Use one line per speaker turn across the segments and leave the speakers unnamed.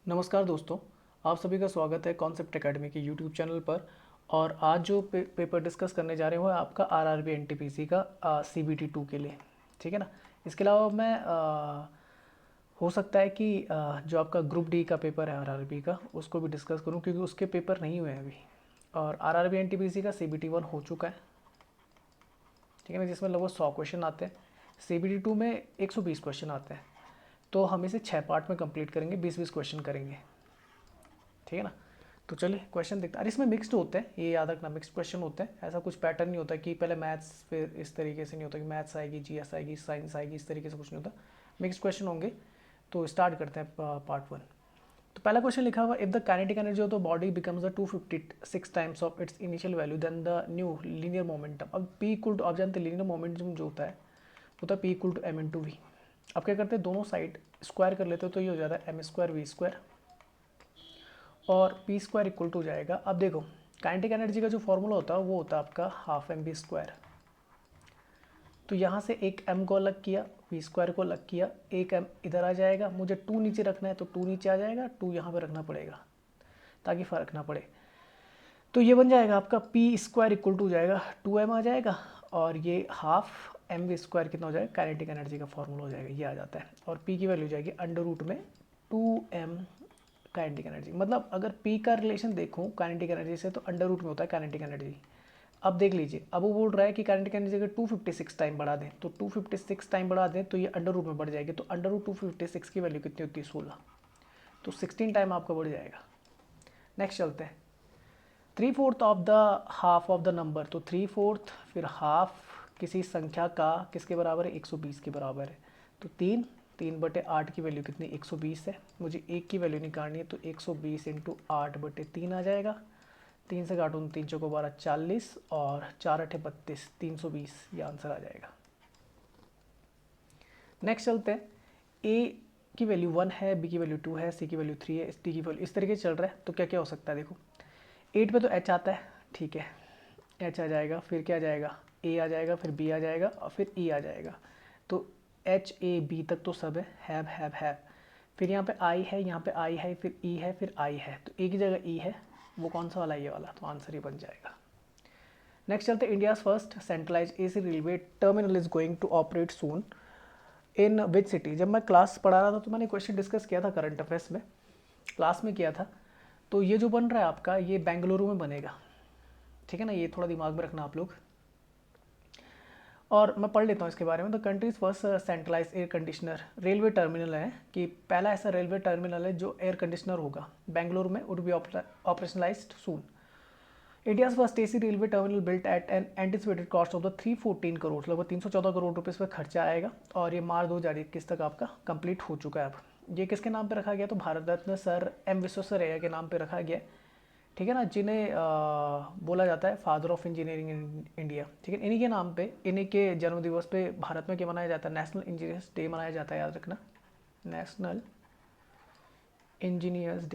नमस्कार दोस्तों, आप सभी का स्वागत है कॉन्सेप्ट एकेडमी के यूट्यूब चैनल पर। और आज जो पेपर डिस्कस करने जा रहे हैं वो है आपका आरआरबी एनटीपीसी का सीबीटी 2 के लिए। ठीक है ना। इसके अलावा मैं हो सकता है कि जो आपका ग्रुप डी का पेपर है आरआरबी का उसको भी डिस्कस करूं, क्योंकि उसके पेपर नहीं हुए हैं अभी। और आरआरबी एनटीपीसी का सीबीटी 1 हो चुका है, ठीक है ना, जिसमें लगभग 100 क्वेश्चन आते हैं। सीबीटी 2 में 120 क्वेश्चन आते हैं। तो हम इसे 6 पार्ट में कंप्लीट करेंगे, 20-20 क्वेश्चन करेंगे। ठीक है ना। तो चलिए क्वेश्चन देखते हैं। अरे इसमें मिक्स्ड होते हैं, ये याद रखना, मिक्स्ड क्वेश्चन होते हैं। ऐसा कुछ पैटर्न नहीं होता कि पहले मैथ्स फिर इस तरीके से नहीं होता कि मैथ्स आएगी, जीएस आएगी, साइंस आएगी, इस तरीके से कुछ नहीं होता। मिक्स्ड क्वेश्चन होंगे। तो स्टार्ट करते हैं पार्ट 1। तो पहला क्वेश्चन लिखा हुआ, if the kinetic energy of the body becomes the 256 times of its initial value then the new linear momentum. अब पी इक्वल टू, आप जानते हैं लीनियर मोमेंटम जो होता है वो होता है P equal to M into V. अब क्या करते हैं, दोनों साइड स्क्वायर कर लेते हो तो ये हो जाता है एम स्क्वायर वी स्क्वायर, और पी स्क्वायर इक्वल टू जाएगा। अब देखो काइनेटिक एनर्जी का जो फॉर्मूला होता है वो होता है आपका हाफ एम बी स्क्वायर। तो यहाँ से एक एम को अलग किया, वी स्क्वायर को अलग किया, एक एम इधर आ जाएगा। मुझे 2 नीचे रखना है तो 2 नीचे आ जाएगा, 2 यहाँ पे रखना पड़ेगा ताकि फ़र्क ना पड़े। तो ये बन जाएगा आपका पी स्क्वायर इक्वल टू जाएगा 2m आ जाएगा, और ये हाफ एम वी स्क्वायर कितना हो जाएगा, काइनेटिक एनर्जी का फॉर्मूला हो जाएगा, ये आ जाता है। और पी की वैल्यू जाएगी अंडर रूट में 2m काइनेटिक एनर्जी। मतलब अगर पी का रिलेशन देखूँ काइनेटिक एनर्जी से तो अंडर रूट में होता है काइनेटिक एनर्जी। अब देख लीजिए, अब वो बोल रहा है कि काइनेटिक एनर्जी अगर 256 टाइम बढ़ा दें तो 256 टाइम बढ़ा दें तो ये अंडर रूट में बढ़ जाएगी। तो अंडर रूट 256 की वैल्यू कितनी होती है, 16। तो 16 टाइम आपका बढ़ जाएगा। नेक्स्ट चलते हैं, 3/4 of the half of the number. तो 3/4 फिर हाफ किसी संख्या का किसके बराबर है, 120 के बराबर है। तो 3/8 की वैल्यू कितनी, 120 है। मुझे एक की वैल्यू निकालनी है तो 120 इंटू 8/3 आ जाएगा। 3 से काटूँ, 3 चौको 12 40, और 4 अठे 32, 320 ये आंसर आ जाएगा। नेक्स्ट चलते हैं, ए की वैल्यू 1 है, बी की वैल्यू 2 है, सी की वैल्यू 3 है, डी की वैल्यू इस तरीके से चल रहा है। तो क्या क्या हो सकता है, देखो 8 पे तो एच आता है, ठीक है, एच आ जाएगा। फिर क्या आ जाएगा, ए आ जाएगा, फिर बी आ जाएगा, और फिर ई आ जाएगा। तो एच ए बी तक तो सब है, हैव। फिर यहाँ पे आई है, यहाँ पे आई है, फिर ई है, फिर आई है। तो ए की जगह ई है, वो कौन सा वाला, ये वाला। तो आंसर ही बन जाएगा। नेक्स्ट चलते, India first centralise AC railway terminal is going to operate soon in which city. जब मैं क्लास पढ़ा रहा था तो मैंने क्वेश्चन डिस्कस किया था करंट अफेयर्स में, क्लास में किया था। तो ये जो बन रहा है आपका, ये बेंगलुरु में बनेगा। ठीक है ना, ये थोड़ा दिमाग में रखना आप लोग। और मैं पढ़ लेता हूँ इसके बारे में। The countries first centralise air conditioner railway terminal है, कि पहला ऐसा रेलवे टर्मिनल है जो एयर कंडीशनर होगा बेंगलुरु में, would be operationalised soon. India's first AC railway terminal built at an anticipated cost of the 314 crore, लगभग 314 करोड़ रुपये पर खर्चा आएगा। और ये मार्च 2021 तक आपका कंप्लीट हो चुका है। अब ये किसके नाम पे रखा गया, तो भारत रत्न सर एम विश्वेश्वरैया के नाम पे रखा गया। ठीक है ना, जिन्हें बोला जाता है father of engineering in India. ठीक है, इन्हीं के नाम पे, इन्हीं के जन्म दिवस पे भारत में क्या मनाया जाता है, नेशनल इंजीनियर्स डे मनाया जाता है, याद रखना, नेशनल इंजीनियर्स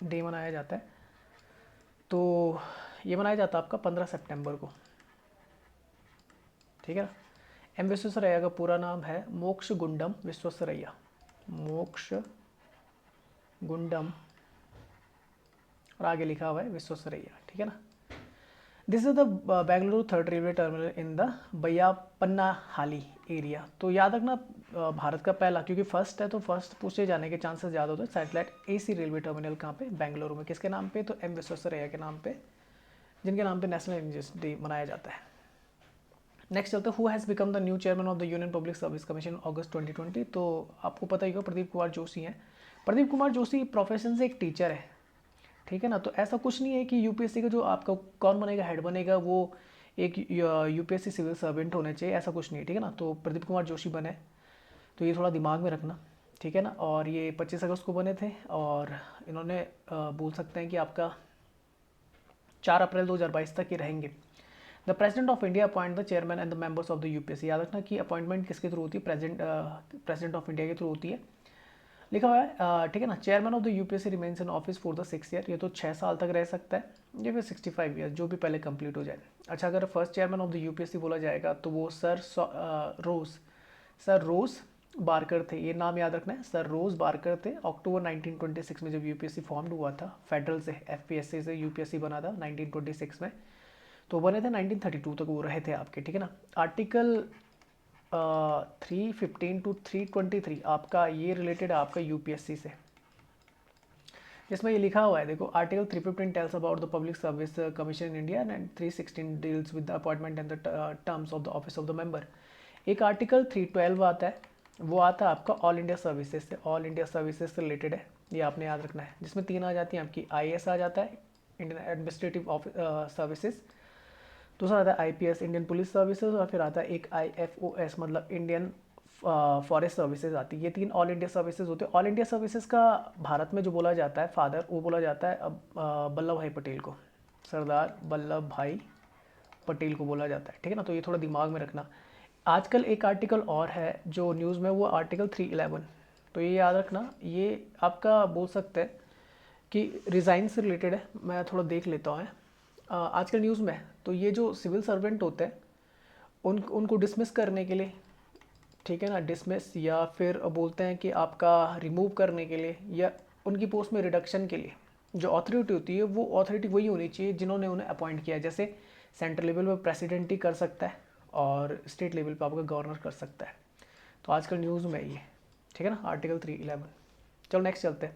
डे मनाया जाता है। तो ये मनाया जाता है आपका 15 सितंबर को। ठीक है ना। एम विश्वेश्वरैया का पूरा नाम है मोक्ष गुंडम विश्वेश्वरैया, मोक्ष गुंडम, और आगे लिखा हुआ है विश्वेश्वरैया। ठीक है ना। This is the Bengaluru third railway terminal in the Baiyappanahalli area. तो याद रखना, भारत का पहला, क्योंकि फर्स्ट है तो फर्स्ट पूछे जाने के चांसेस ज़्यादा होते हैं। सैटेलाइट एसी रेलवे टर्मिनल कहाँ पे, बेंगलुरु में। किसके नाम पे, तो एम विश्वेश्वरैया के नाम पे, जिनके नाम पे नेशनल इंजीनियर्स डे मनाया जाता है। नेक्स्ट चलते, who has become the new chairman of the Union Public Service Commission August 2020। तो आपको पता ही होगा प्रदीप कुमार जोशी हैं। प्रदीप कुमार जोशी प्रोफेशन से एक टीचर है। ठीक है ना। तो ऐसा कुछ नहीं है कि यूपीएससी का जो आपका कौन बनेगा, हेड बनेगा, वो एक यूपीएससी सिविल सर्वेंट होना चाहिए, ऐसा कुछ नहीं है। ठीक है ना। तो प्रदीप कुमार जोशी बने, तो ये थोड़ा दिमाग में रखना। ठीक है ना। और ये 25 अगस्त को बने थे, और इन्होंने बोल सकते हैं कि आपका 4 अप्रैल 2022 तक ये रहेंगे। The president of India appoint the chairman and the members of the UPSC. याद रखना कि अपॉइंटमेंट किसके थ्रू होती है, प्रेसिडेंट ऑफ इंडिया के थ्रू होती है। लिखा हुआ है, ठीक है ना, chairman of the UPSC remains in office for the 6 year. ये तो 6 साल तक रह सकता है, या फिर 65 ईयर, जो भी पहले कंप्लीट हो जाए। अच्छा, अगर first chairman of the UPSC बोला जाएगा तो वो सर रोज बारकर थे, ये नाम याद रखना है, सर रोज बारकर थे। अक्टूबर 1926 में जब यूपीएससी फॉर्म्ड हुआ था, फेडरल से एफपीएससी से यूपीएससी बना था 1926 में, तो बने थे 1932 तक वो रहे थे आपके, ठीक है ना। आर्टिकल 315 टू 323 आपका ये रिलेटेड है आपका यूपीएससी से, जिसमें ये लिखा हुआ है, देखो article 315 tells about the public Service commission in India and 316 deals with the appointment and the terms of the office of the member. एक आर्टिकल 312 आता है, वो आता है आपका ऑल इंडिया सर्विसेज से, ऑल इंडिया सर्विसेज से रिलेटेड है, ये आपने याद रखना है, जिसमें 3 आ जाती हैं आपकी, आईएएस आ जाता है, इंडियन एडमिनिस्ट्रेटिव सर्विसेज, दूसरा आता है आईपीएस, इंडियन पुलिस सर्विसेज, और फिर आता है एक आईएफओएस मतलब इंडियन फॉरेस्ट सर्विसेज आती है। ये 3 ऑल इंडिया सर्विसेज होते हैं। ऑल इंडिया सर्विसेज का भारत में जो बोला जाता है फादर, वो बोला जाता है वल्लभ भाई पटेल को, सरदार वल्लभ भाई पटेल को बोला जाता है, ठीक है ना। तो ये थोड़ा दिमाग में रखना। आजकल एक आर्टिकल और है जो न्यूज़ में, वो आर्टिकल 311, तो ये याद रखना, ये आपका बोल सकते हैं कि रिज़ाइन से रिलेटेड है। मैं थोड़ा देख लेता हूँ आजकल न्यूज़ में। तो ये जो सिविल सर्वेंट होते हैं उनको डिसमिस करने के लिए, ठीक है ना, डिसमिस या फिर बोलते हैं कि आपका रिमूव करने के लिए या उनकी पोस्ट में रिडक्शन के लिए जो अथॉरिटी होती है, वो अथॉरिटी वही होनी चाहिए जिन्होंने उन्हें अपॉइंट किया है। जैसे सेंट्रल लेवल पर प्रेसिडेंट ही कर सकता है और स्टेट लेवल पर आपका गवर्नर कर सकता है। तो आजकल न्यूज़ में ये, ठीक है ना, आर्टिकल 311। चलो नेक्स्ट चलते हैं।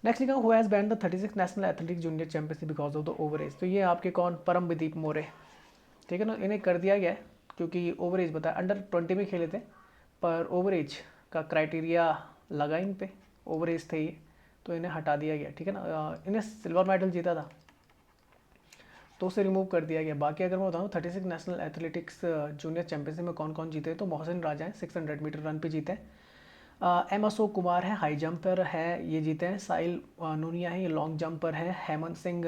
नेक्स्ट लिखा, who has banned the 36 national athletics junior championship because of the over age. तो ये आपके कौन, परमदीप मोरे, ठीक है ना, इन्हें कर दिया गया है क्योंकि ओवर एज बताया, अंडर 20 में खेले थे पर ओवर एज का क्राइटेरिया लगा इन पे, ओवर एज थे ये, तो इन्हें हटा दिया गया, ठीक है ना। इन्हें सिल्वर मेडल जीता था तो उसे रिमूव कर दिया गया। बाकी अगर मैं बताऊँ 36 नेशनल एथलेटिक्स जूनियर चैंपियनशिप में कौन कौन जीते, तो मोहसिन राजा हैं, 600 मीटर रन पे जीते हैं। एम अशोक कुमार है, हाई जंपर है, ये जीते हैं। साहिल नूनिया है, ये लॉन्ग जंपर है। हेमंत सिंह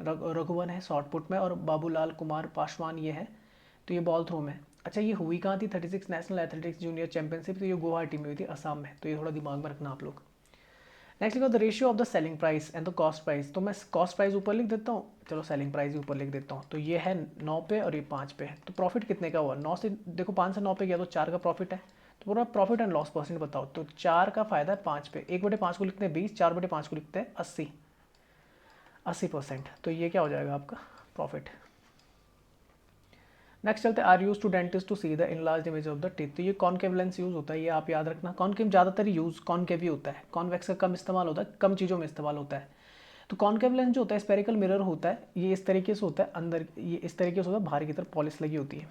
रघुवन है शॉर्ट पुट में, और बाबूलाल कुमार पासवान ये है, तो ये बॉल थ्रो में। अच्छा, ये हुई कहाँ थी 36 नेशनल एथलेटिक्स जूनियर चैंपियनशिप, तो ये गुवाहाटी में हुई थी, असम में, तो ये थोड़ा दिमाग में रखना आप लोग। नेक्स्ट लिखो the ratio of the selling price and the cost price. तो मैं कॉस्ट प्राइस ऊपर लिख देता हूँ, चलो सेलिंग प्राइस ही ऊपर लिख देता हूँ। तो ये है 9 पे और ये 5 पे। तो प्रॉफिट कितने का हुआ, 9 से देखो 5 से 9 पे गया तो 4 का प्रॉफिट है। तो पूरा प्रॉफिट एंड लॉस परसेंट बताओ। तो 4 का फायदा है 5 पे, 1/5 को लिखते हैं 20, 4/5 को लिखते हैं 80%। तो ये क्या हो जाएगा आपका प्रॉफिट। नेक्स्ट चलते हैं, are use to dentist to see the enlarge image of the teeth. तो ये कॉनकेव लेंस यूज़ होता है, ये आप याद रखना। कॉनकेव ज़्यादातर यूज़ कॉनकेव ही होता है, कॉन्वेक्स का कम इस्तेमाल होता है, कम चीज़ों में इस्तेमाल होता है। तो कॉनकेव लेंस जो होता है स्पेरिकल मिरर होता है, ये इस तरीके से होता है अंदर, ये इस तरीके से होता है, बाहर की तरफ पॉलिश लगी होती है।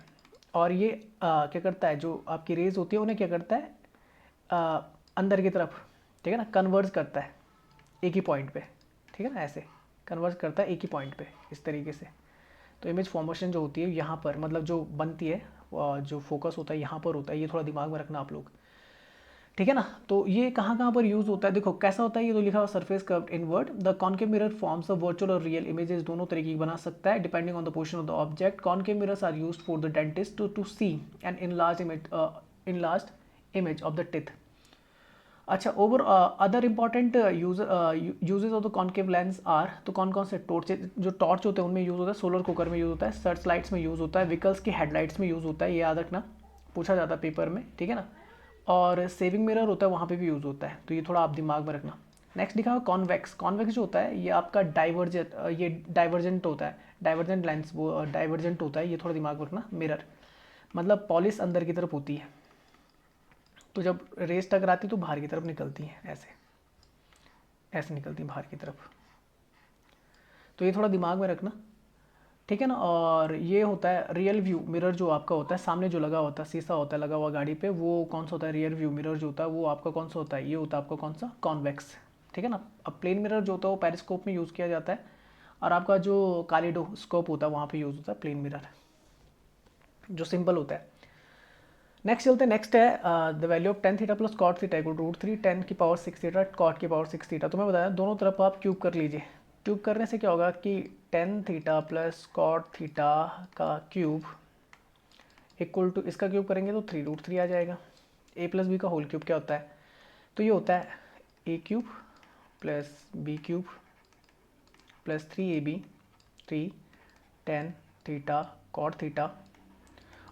और ये क्या करता है, जो आपकी रेज होती है उन्हें क्या करता है, अंदर की तरफ, ठीक है ना, कन्वर्ज करता है एक ही पॉइंट पे, ठीक है ना, ऐसे कन्वर्ज करता है एक ही पॉइंट पे इस तरीके से। तो इमेज फॉर्मेशन जो होती है यहाँ पर, मतलब जो बनती है, जो फोकस होता है यहाँ पर होता है, ये थोड़ा दिमाग में रखना आप लोग, ठीक है ना। तो ये कहाँ कहाँ पर यूज़ होता है, देखो कैसा होता है, ये तो लिखा हुआ surface curved inward. The concave mirror forms a virtual और रियल इमेजेस, दोनों तरीके की बना सकता है depending on the position of the object. Concave mirrors are used for the dentist to see an enlarged image of the teeth. अच्छा, over other important uses of the concave lens are, तो कौन कौन से, torch, जो torch होते हैं उनमें use होता है, सोलर कुकर में यूज़ होता है, सर्च लाइट्स में यूज़ होता है, व्हीकल्स की हेडलाइट्स में यूज़ होता है, ये याद रखना, पूछा जाता है पेपर में, ठीक है ना। और सेविंग मिरर होता है, वहाँ पे भी यूज़ होता है, तो ये थोड़ा आप दिमाग में रखना। नेक्स्ट लिखा हुआ कॉन्वेक्स। कॉन्वेक्स जो होता है ये आपका डाइवर्जेंट होता है, डाइवर्जेंट लेंस, वो डाइवर्जेंट होता है, ये थोड़ा दिमाग में रखना। मिरर मतलब पॉलिश अंदर की तरफ होती है, तो जब रेस टकराती तो बाहर की तरफ निकलती है, ऐसे ऐसे निकलती है बाहर की तरफ, तो ये थोड़ा दिमाग में रखना, ठीक है ना। और ये होता है रियल व्यू मिरर, जो आपका होता है सामने जो लगा होता है, शीशा होता है लगा हुआ गाड़ी पे, वो कौन सा होता है, रियर व्यू मिरर जो होता है वो आपका कौन सा होता है, ये होता है आपका कौन सा, कॉन्वेक्स, ठीक है ना। अब प्लेन मिरर जो होता है वो पेरिस्कोप में यूज़ किया जाता है, और आपका जो कालिडोस्कोप होता है वहाँ पे यूज़ होता है प्लेन मिरर, जो सिंपल होता है। नेक्स्ट चलते हैं, नेक्स्ट है the value of tan theta plus cot theta equal √3 10 की पावर 6 थीटा कॉट की पावर 6 थीटा। तो मैं बताया दोनों तरफ आप क्यूब कर लीजिए। क्यूब करने से क्या होगा कि 10 थीटा प्लस कॉट थीटा का क्यूब इक्वल टू, इसका क्यूब करेंगे तो 3√3 आ जाएगा। ए प्लस बी का होल क्यूब क्या होता है, तो ये होता है a cube plus b cube plus 3ab 3 10 theta cot theta,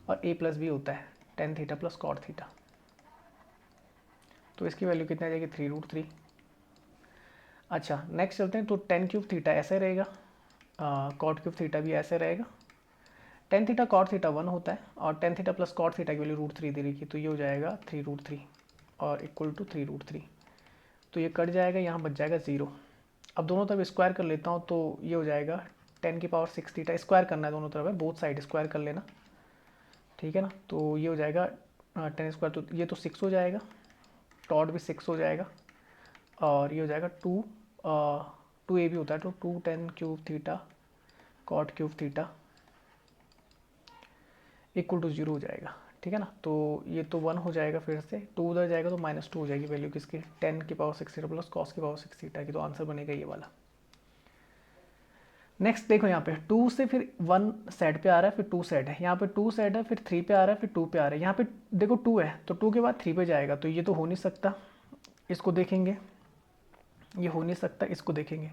और ए प्लस बी होता है 10 थीटा प्लस कॉट थीटा, तो इसकी वैल्यू कितनी आ जाएगी 3√3। अच्छा नेक्स्ट चलते हैं, तो टेन क्यूब थीटा ऐसे रहेगा, कॉट क्यूब थीटा भी ऐसे रहेगा। टेन थीटा कॉट थीटा 1 होता है और tan theta plus cot theta की वैल्यू √3 दे रही है, तो ये हो जाएगा 3√3 और इक्वल टू 3√3। तो ये कट जाएगा, यहाँ बच जाएगा 0। अब दोनों तरफ स्क्वायर कर लेता हूँ, तो ये हो जाएगा 10⁻6 थीटा। स्क्वायर करना है दोनों तरफ है, बोथ साइड स्क्वायर कर लेना, ठीक है ना। तो ये हो जाएगा 10 स्क्वायर, तो ये तो 6 हो जाएगा, टॉट भी 6 हो जाएगा और ये हो जाएगा 2 ए भी होता है, तो 2 10 cube theta cot cube theta equal to 0 हो जाएगा, ठीक है ना। तो ये तो 1 हो जाएगा, फिर से 2 उधर जाएगा तो -2 हो जाएगी वैल्यू किसकी, 10⁻6 थीटा प्लस cos⁻6 थीटा की। तो आंसर बनेगा ये वाला। नेक्स्ट देखो यहाँ पे 2 से फिर 1 साइड पे आ रहा है, फिर 2 साइड है, यहाँ पे 2 साइड है, फिर 3 पे आ रहा है, फिर 2 पे आ रहा है। यहाँ पे देखो 2 है तो 2 के बाद 3 पे जाएगा, तो ये तो हो नहीं सकता, इसको देखेंगे, ये हो नहीं सकता, इसको देखेंगे।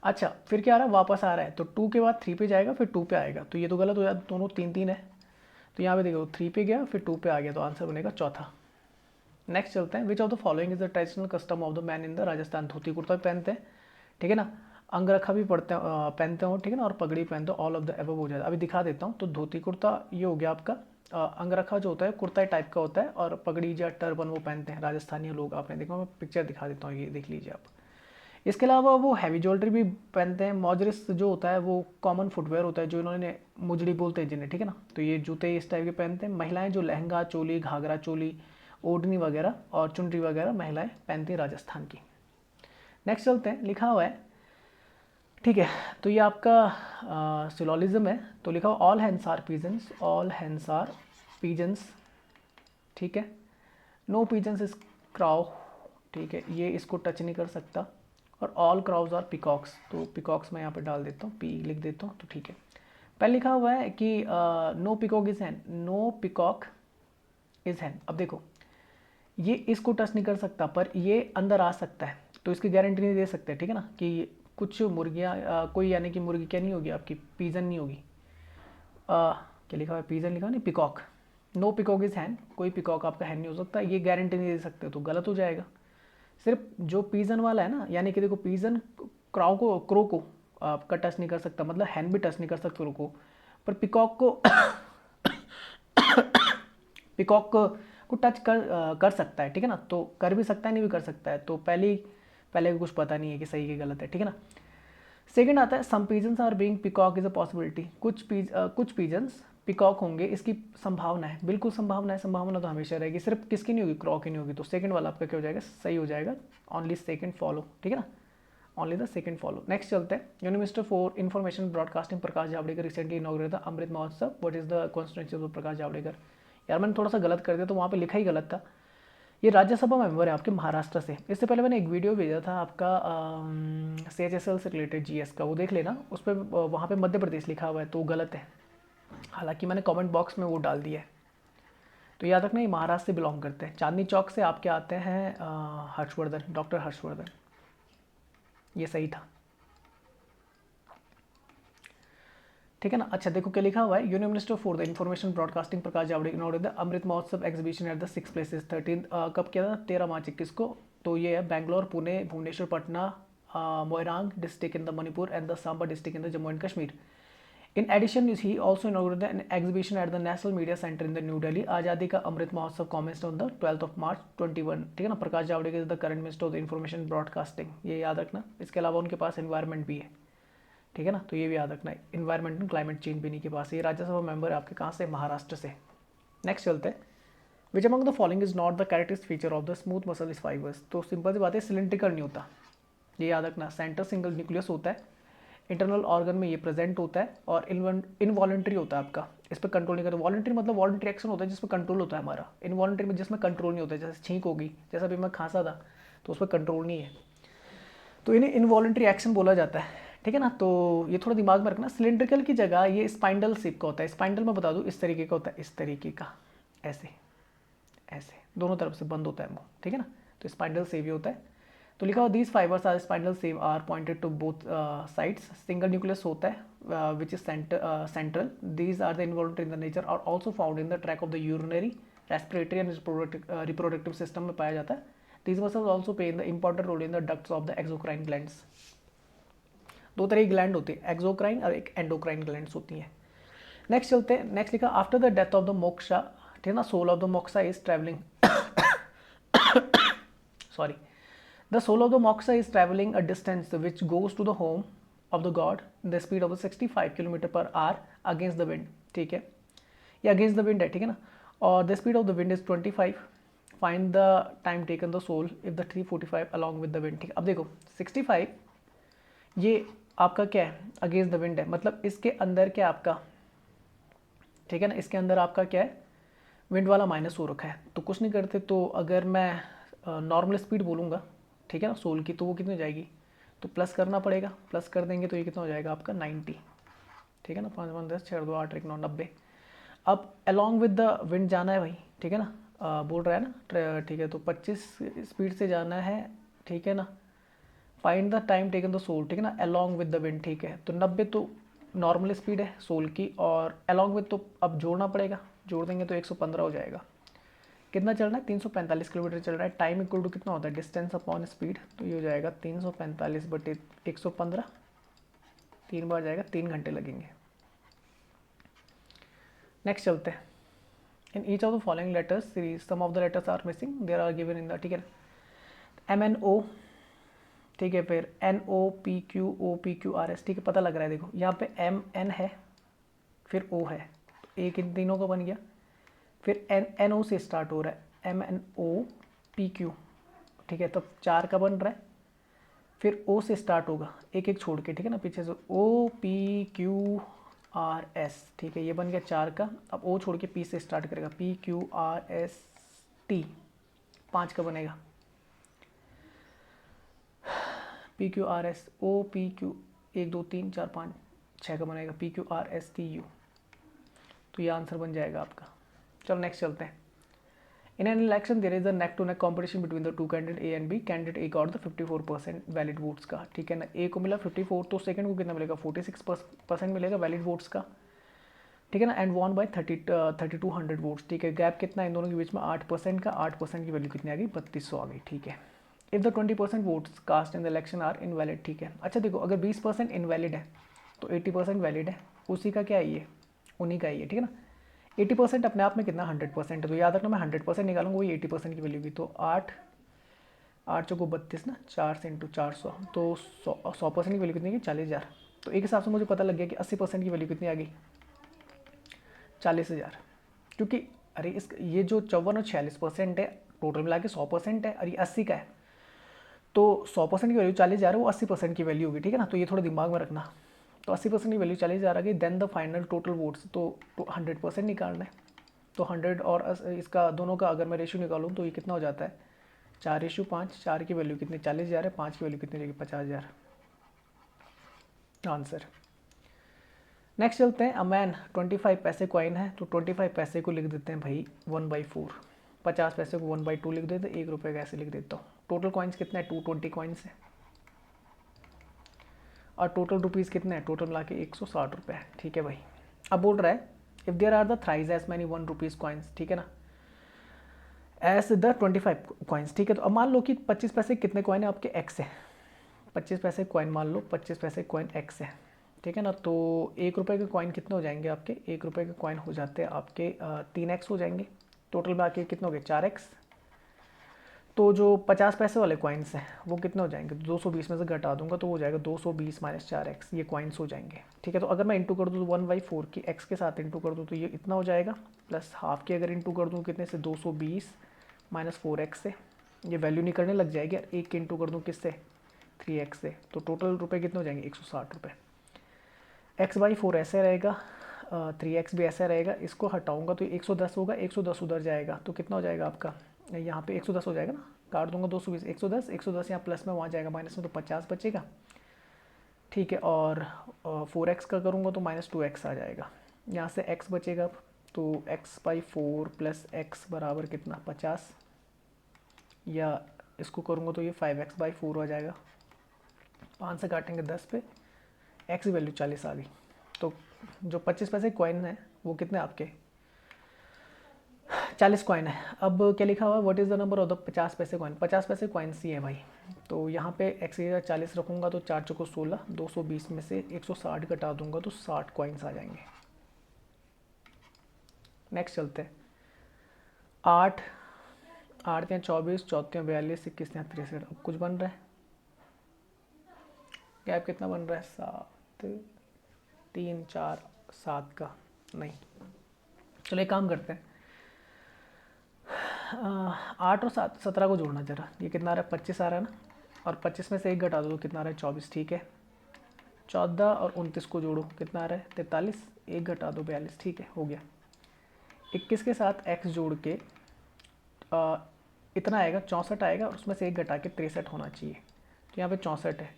अच्छा फिर क्या आ रहा है, वापस आ रहा है, तो 2 के बाद 3 पे जाएगा, फिर 2 पे आएगा, तो ये तो गलत हो जाता, दोनों 3 है। तो यहाँ पे देखो 3 पे गया, फिर 2 पे आ गया, तो आंसर बनेगा चौथा। नेक्स्ट चलते हैं, which of the following is the traditional custom of the man in the Rajasthan. Dhoti kurta भी पहनते हैं, ठीक है ना, अंगरखा भी पहनते हो, ठीक है ना, और पगड़ी पहनते हो, ऑल ऑफ द एबव हो जाता है। अभी दिखा देता हूँ, तो धोती कुर्ता ये हो गया आपका, अंगरखा जो होता है कुर्ता टाइप का होता है, और पगड़ी या टर्बन वो पहनते हैं राजस्थानी लोग। आपने देखा, मैं पिक्चर दिखा देता हूँ, ये देख लीजिए आप। इसके अलावा वो हैवी ज्वेलरी भी पहनते हैं। मॉजरिस जो होता है वो कॉमन फुटवेयर होता है, जो इन्होंने मुजड़ी बोलते हैं जिन्हें, ठीक है ना। तो ये जूते इस टाइप के पहनते हैं। महिलाएं जो लहंगा चोली, घाघरा चोली, ओढ़नी वगैरह और चुनरी वगैरह महिलाएं पहनती हैं राजस्थान की। नेक्स्ट चलते हैं, लिखा हुआ है, ठीक है, तो ये आपका सिलोलिज्म है। तो लिखा हुआ all hands are pigeons, all hands are pigeons, ठीक है। नो पीजन्स इज क्राउ, ठीक है, ये इसको टच नहीं कर सकता। और ऑल क्राउज आर पिकॉक्स, तो पिकॉक्स मैं यहाँ पे डाल देता हूँ, पी लिख देता हूँ, तो ठीक है। पहले लिखा हुआ है कि no peacock is hen, no peacock is hen. अब देखो ये इसको टच नहीं कर सकता, पर ये अंदर आ सकता है, तो इसकी गारंटी नहीं दे सकते, ठीक है ना। कि कुछ मुर्गियाँ कोई, यानी कि मुर्गी क्या नहीं होगी आपकी, पीजन नहीं होगी। क्या लिखा हुआ है, पीजन लिखा है नहीं, पिकॉक। नो पिकॉक इज हैन, कोई पिकॉक आपका हैन नहीं हो सकता, ये गारंटी नहीं दे सकते, तो गलत हो जाएगा। सिर्फ जो पीजन वाला है ना, यानी कि देखो पीजन क्रो को आपका टच नहीं कर सकता, मतलब हैन भी टच नहीं कर सकता क्रो को, पर पिकॉक को पिकॉक को टच कर सकता है, ठीक है ना। तो कर भी सकता है, नहीं भी कर सकता है, तो पहले कुछ पता नहीं है कि सही कि गलत है, ठीक है ना। सेकंड आता है some pigeons are being peacock is a possibility, कुछ पीजन्स पिकॉक होंगे, इसकी संभावना है, बिल्कुल संभावना है, संभावना तो हमेशा रहेगी, सिर्फ किसकी नहीं होगी, क्रॉ की नहीं होगी। तो सेकंड वाला आपका क्या हो जाएगा, सही हो जाएगा, ओनली सेकंड फॉलो, ठीक है ना, only the second follow. Next चलते हैं, union minister for information broadcasting Prakash Javadekar recently inaugurated the Amrit Mahotsav, what is the constituency of Prakash Javadekar. यार मैंने थोड़ा सा गलत कर दिया, तो वहाँ पे लिखा ही गलत था। ये राज्यसभा मेंबर है आपके महाराष्ट्र से। इससे पहले मैंने एक वीडियो भेजा था आपका CHSL से रिलेटेड GS का, वो देख लेना, उस पर वहाँ पे मध्य प्रदेश लिखा हुआ है, तो गलत है, हालांकि मैंने कमेंट बॉक्स में वो डाल दिया है। तो याद रखना ये महाराष्ट्र से बिलोंग करते हैं। चांदनी चौक से आपके आते हैं हर्षवर्धन, डॉक्टर हर्षवर्धन, ये सही था, ठीक है ना। अच्छा देखो क्या लिखा हुआ है, union minister for the information broadcasting Prakash Javadekar inaugurated the Amrit Mahotsav exhibition at the 6 places 13 कब किया था, 13 मार्च 21 को। तो ये है Bangalore, Pune, Bhubaneswar, Patna, Moirang district in the Manipur and the Samba district in the Jammu and Kashmir. In addition, he also inaugurated an exhibition at the National Media Center in the New Delhi. आज़ादी का Amrit Mahotsav commenced on the 12th of March 21, ठीक है ना। Prakash Javadekar is the current minister of the information broadcasting, ये याद रखना। इसके अलावा उनके पास एनवायरमेंट भी है, ठीक है ना, तो ये भी याद रखना है, इन्वायरमेंट एंड क्लाइमेट चेंज भी इन्हीं के पास। ये राज्यसभा मेंबर है आपके, कहाँ से, महाराष्ट्र से। नेक्स्ट चलते हैं, which among the following is not the characteristic feature of the smooth muscle fibres. तो सिंपल सी बात है, सिलेंड्रिकल नहीं होता, ये याद रखना। सेंटर सिंगल न्यूक्लियस होता है, इंटरनल ऑर्गन में ये प्रेजेंट होता है, और इनवॉलंटरी होता है आपका, इस पर कंट्रोल नहीं करता। वॉलंटरी मतलब वॉलंटरी एक्शन होता है जिसमें कंट्रोल होता है हमारा, इनवॉलंटरी में जिसमें कंट्रोल नहीं होता है, जैसे छींक होगी, जैसा भी मैं खांसा था, तो उस पर कंट्रोल नहीं है, तो इन्हें इनवॉलंटरी एक्शन बोला जाता है, ठीक है ना। तो ये थोड़ा दिमाग में रखना। सिलेंड्रिकल की जगह ये स्पाइंडल शेप का होता है। स्पाइंडल में बता दूँ इस तरीके का होता है, इस तरीके का, ऐसे ऐसे दोनों तरफ से बंद होता है मुंह, ठीक है ना। तो स्पाइंडल शेप ये होता है। तो लिखा हुआ दीज फाइबर्स आर स्पाइनल सेव are pointed to both sides. Single nucleus होता है which is central. These are the involved in the nature और also found in the tract of the urinary, respiratory and reproductive system में पाया जाता है। These muscles also play the important role in the ducts of the exocrine glands. दो तरह की gland होती है, एक्सोक्राइन और एक एंडोक्राइन ग्लैंड्स होती हैं. नेक्स्ट चलते हैं. नेक्स्ट लिखा after the death of the moksha, ठीक है ना, soul of the moksha is travelling sorry, the soul of the moksha is traveling a distance which goes to the home of the god in the speed of 65 km/h against the wind. ठीक है, ये against the wind है, ठीक है ना, और the speed of the wind is 25. find the time taken the soul if the 345 along with the wind. ठीक है, अब देखो 65 ये आपका क्या है, अगेंस्ट द विंड है, मतलब इसके अंदर क्या आपका, ठीक है ना, इसके अंदर आपका क्या है, विंड वाला माइनस हो रखा है. तो कुछ नहीं करते, तो अगर मैं नॉर्मल स्पीड बोलूँगा, ठीक है ना, सोल की, तो वो कितनी हो जाएगी, तो प्लस करना पड़ेगा, प्लस कर देंगे तो ये कितना हो जाएगा आपका 90. ठीक है ना, 5 1 10 6 2 8 1 9 90. अब अलॉन्ग विद द विंड जाना है भाई, ठीक है ना, बोल रहा है ना, ठीक है, तो 25 स्पीड से जाना है, ठीक है ना. Find the time taken the soul, ठीक है ना, अलॉन्ग विद द विंड. ठीक है, तो 90 तो नॉर्मल स्पीड है सोल की, और अलॉन्ग विद तो अब जोड़ना पड़ेगा, जोड़ देंगे तो 115 हो जाएगा. कितना चल रहा है, 345 किलोमीटर चल रहा है. टाइम इक्वल टू कितना होता है, डिस्टेंस अपॉन स्पीड, तो ये हो जाएगा 345 बटे 115, 3 बार जाएगा, 3 घंटे लगेंगे. नेक्स्ट चलते हैं. In each of the following letters series some of the letters are missing, there are given in the, ठीक है, MNO, ठीक है, फिर NOPQOPQRS, ठीक है, पता लग रहा है. देखो यहाँ पे MN है, फिर O है, तो एक इन तीनों का बन गया. फिर NO से स्टार्ट हो रहा है, MNOPQ, ठीक है, तब 4 का बन रहा है. फिर O से स्टार्ट होगा, एक एक छोड़ के, ठीक है ना, पीछे से OPQRS, ठीक है, ये बन गया 4 का. अब O छोड़ के P से स्टार्ट करेगा, PQRST, 5 का बनेगा. PQRS OPQ 1 2 3 4 5 6 का बनेगा, PQRSTU. तो ये आंसर बन जाएगा आपका. चलो नेक्स्ट चलते हैं. In an election there is a neck to neck competition between the two candidate A and B. Candidate A got the 54% valid votes का, ठीक है ना, A को मिला 54, तो सेकंड को कितना मिलेगा, 46% मिलेगा वैलिड वोट्स का, ठीक है ना, एंड वॉन बाय 3200 वोट्स. ठीक है, गैप कितना है इन दोनों के बीच में, 8% का. 8% की वैल्यू कितनी आ गई, 3200 आ गई. ठीक है. If the 20% votes cast in the election are invalid, ठीक है. अच्छा देखो, अगर 20% इनवैलिड है तो 80% वैलिड है, उसी का क्या है ये, उन्हीं का ही है, ठीक है ना. 80% अपने आप में कितना, 100% है, तो याद रखना मैं 100% निकालूंगा, वही 80% की वैल्यू की. तो 8 चौको 32 ना, 4 से इंटू 400, तो 100% की वैल्यू कितनी की, 40,000. तो एक हिसाब से मुझे पता लग गया कि 80% की वैल्यू कितनी आ गई, 40,000. क्योंकि अरे इस ये जो 54 और 46% है, टोटल मिला के 100% है, और ये 80 का है, तो 100% की वैल्यू 40,000 है, वो 80% की वैल्यू होगी, ठीक है ना. तो ये थोड़ा दिमाग में रखना. तो 80% की वैल्यू 40,000 आ गई. Then the final total votes, तो 100% निकालना है. तो 100 और इसका दोनों का अगर मैं रेशियो निकालूँ तो ये कितना हो जाता है, 4:5. 4 की वैल्यू कितनी, 40,000 है, 5 की वैल्यू कितनी रहेगी, 50,000. आंसर. नेक्स्ट चलते हैं. अमैन 25 पैसे कॉइन है, तो 25 पैसे को लिख देते हैं भाई 1/4. 50 पैसे को 1/2 लिख देते, 1 रुपये का ऐसे लिख देता हूँ. टोटल कॉइन्स कितना है, 220 कॉइन्स है, और टोटल रुपीज़ कितने हैं, टोटल मिला के 160 रुपये है. ठीक है भाई. अब बोल रहा है if there are the thrice as many 1 rupees coins, ठीक है ना, एज द 25 कॉइन्स. ठीक है, तो अब मान लो कि 25 पैसे कितने कॉइन है आपके, एक्स है. 25 पैसे कॉइन मान लो, 25 पैसे कॉइन एक्स है, ठीक है ना. तो 1 रुपये के कॉइन कितने हो जाएंगे आपके, 1 रुपये के कॉइन हो जाते हैं आपके 3x हो जाएंगे. टोटल में आके कितने हो गए, 4x. तो जो 50 पैसे वाले कॉइन्स हैं वो कितने हो जाएंगे, 220 में से घटा दूंगा तो हो जाएगा 220 माइनस 4x, ये कॉइन्स हो जाएंगे. ठीक है, तो अगर मैं इंटू कर दूँ तो 1/4 की x के साथ इंटू कर दूँ तो ये इतना हो जाएगा, प्लस हाफ की अगर इंटू कर दूँ कितने से, 220 माइनस 4x से, ये वैल्यू निकलने लग जाएगी. और 1 के इंटू कर दूँ किससे, 3x से, तो टोटल रुपये कितने हो जाएंगे, 160 रुपये. x/4 ऐसे रहेगा, 3x भी ऐसा रहेगा. इसको हटाऊंगा तो 110 होगा, 110 उधर जाएगा तो कितना हो जाएगा आपका, यहाँ पे 110 हो जाएगा ना, काट दूंगा 220, 110 यहाँ प्लस में, वहाँ जाएगा माइनस में, तो 50 बचेगा. ठीक है, और 4x का करूँगा तो -2x आ जाएगा. यहाँ से x बचेगा, तो x/4 प्लस x बराबर कितना, 50, या इसको करूँगा तो ये 5x/4 हो जाएगा. 5 से काटेंगे 10 पे, x की वैल्यू 40 आ गई. तो जो 25 पैसे कॉइन है वो कितने आपके, 40 कॉइन है। अब क्या लिखा हुआ है, what is the number of the 50 पैसे कॉइन। 50 पैसे कॉइन्स ही है भाई। तो यहाँ पे एक्स की जगह 40 रखूँगा तो 4 चौको 16, 220 में से 160 घटा दूंगा तो 60 कॉइन्स आ जाएंगे। नेक्स्ट चलते हैं। 8 8 या 24, 4 42, 21 या 63। अब कुछ बन रहा है, गैप कितना बन रहा है, 7 3 4 7 का नहीं। चलो एक काम करते हैं, 8 और 7 17 को जोड़ना जरा। ये कितना आ रहा है, 25 आ रहा है ना, और 25 में से 1 घटा दो तो कितना आ रहा है, 24। ठीक है, 14 और 29 को जोड़ो, कितना आ रहा है, 43। 1 घटा दो, 42। ठीक है, हो गया। 21 के साथ x जोड़ के इतना आएगा, 64 आएगा, और उसमें से 1 घटा के 63 होना चाहिए। तो यहाँ पे 64 है,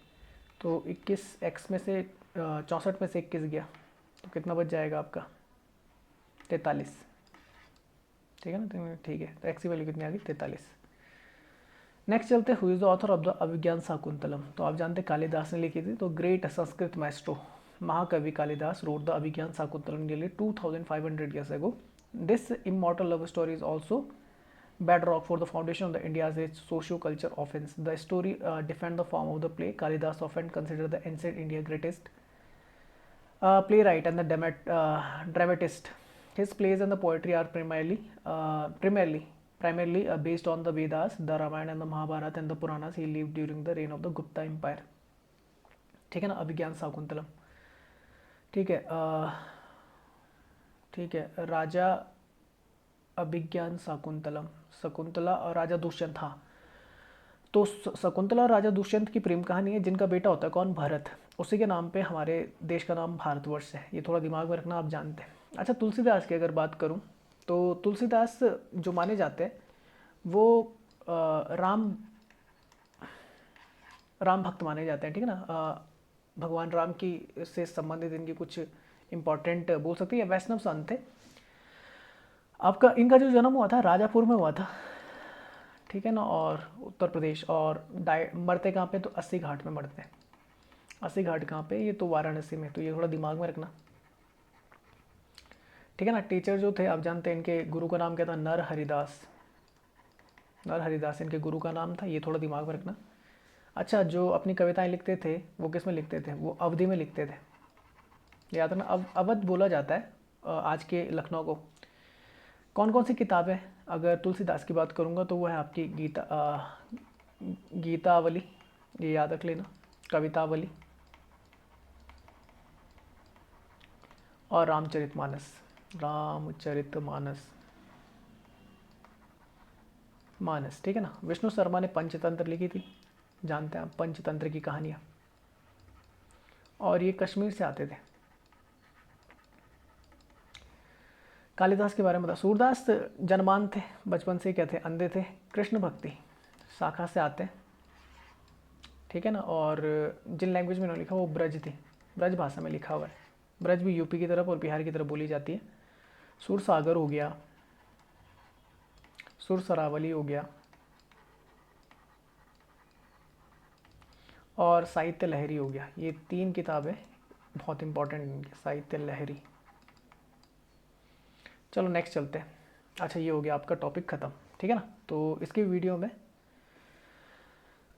तो 21 x में से 64 में से 21 गया तो कितना बच जाएगा आपका, 43। ठीक है ना, ठीक है। तो x की वैल्यू कितनी आ गई, 43। नेक्स्ट चलते, who is the author of the Abhijnana Shakuntalam. तो आप जानते कालिदास ने लिखी थी। तो great Sanskrit maestro Mahakavi Kalidas wrote the Abhijnana Shakuntalam nearly 2500 years ago. This immortal love story is also bedrock for the foundation of the India's rich socio-culture offense. The story defends the form of the play. Kalidas often considered the ancient India greatest playwright and the dramatist. His plays and the poetry are primarily based on the Vedas, the Ramayana and the Mahabharata and the Puranas. He lived during the reign of the Gupta Empire. ठीक है ना, अभिज्ञान शाकुंतलम। ठीक है, ठीक है, राजा अभिज्ञान शाकुंतलम, शकुंतला और राजा दुष्यंत। हाँ, तो शकुंतला और राजा दुष्यंत की प्रेम कहानी है, जिनका बेटा होता है कौन, भरत। उसी के नाम पे हमारे देश का नाम भारतवर्ष है। ये थोड़ा दिमाग में रखना, आप जानते हैं। अच्छा, तुलसीदास की अगर बात करूं तो तुलसीदास जो माने जाते हैं वो राम भक्त माने जाते हैं। ठीक है ना, भगवान राम की से संबंधित इनकी कुछ इम्पोर्टेंट बोल सकते हैं, वैष्णव संत थे। आपका इनका जो जन्म हुआ था राजापुर में हुआ था, ठीक है ना, और उत्तर प्रदेश। और मरते कहाँ पे, तो 80 घाट में मरते हैं। 80 घाट कहाँ पे, ये तो वाराणसी में। तो ये थोड़ा दिमाग में रखना, ठीक है ना। टीचर जो थे आप जानते हैं, इनके गुरु का नाम क्या था, नर हरिदास। नर हरिदास इनके गुरु का नाम था, ये थोड़ा दिमाग में रखना। अच्छा, जो अपनी कविताएं लिखते थे वो किस में लिखते थे, वो अवधि में लिखते थे, याद रखना। अवध बोला जाता है आज के लखनऊ को। कौन कौन सी किताबें, अगर तुलसीदास की बात करूँगा तो वो है आपकी गीतावली, ये याद रख लेना, कवितावली और रामचरितमानस। मानस, ठीक है ना। विष्णु शर्मा ने पंचतंत्र लिखी थी, जानते हैं आप पंचतंत्र की कहानियाँ, और ये कश्मीर से आते थे। कालिदास के बारे में बता, सूरदास जनमान थे, बचपन से क्या थे, अंधे थे। कृष्ण भक्ति शाखा से आते हैं, ठीक है ना। और जिन लैंग्वेज में उन्होंने लिखा वो ब्रज थी, ब्रज भाषा में लिखा हुआ है। ब्रज भी यूपी की तरफ और बिहार की तरफ बोली जाती है। सुर सागर हो गया, सुर सरावली हो गया, और साहित्य लहरी हो गया। ये 3 किताबें बहुत इंपॉर्टेंट, साहित्य लहरी। चलो नेक्स्ट चलते हैं। अच्छा, ये हो गया आपका टॉपिक ख़त्म, ठीक है ना। तो इसकी वीडियो में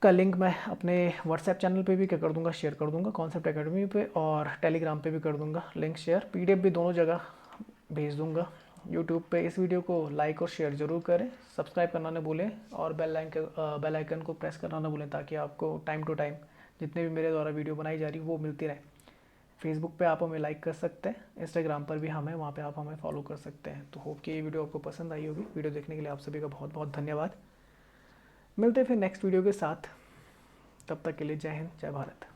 का लिंक मैं अपने व्हाट्सएप चैनल पे भी क्या कर दूंगा, शेयर कर दूंगा, कॉन्सेप्ट एकेडमी पे, और टेलीग्राम पे भी कर दूंगा लिंक शेयर। पीडीएफ भी दोनों जगह भेज दूंगा। यूट्यूब पे इस वीडियो को लाइक और शेयर ज़रूर करें, सब्सक्राइब करना ना भूलें, और बेल आइकन को प्रेस करना ना भूलें, ताकि आपको टाइम टू टाइम जितने भी मेरे द्वारा वीडियो बनाई जा रही वो मिलती रहे। फेसबुक पे आप हमें लाइक कर सकते हैं, इंस्टाग्राम पर भी हमें, वहाँ पे आप हमें फॉलो कर सकते हैं। तो होप कि ये वीडियो आपको पसंद आई होगी। वीडियो देखने के लिए आप सभी का बहुत बहुत धन्यवाद। मिलते हैं फिर नेक्स्ट वीडियो के साथ, तब तक के लिए जय हिंद, जय भारत।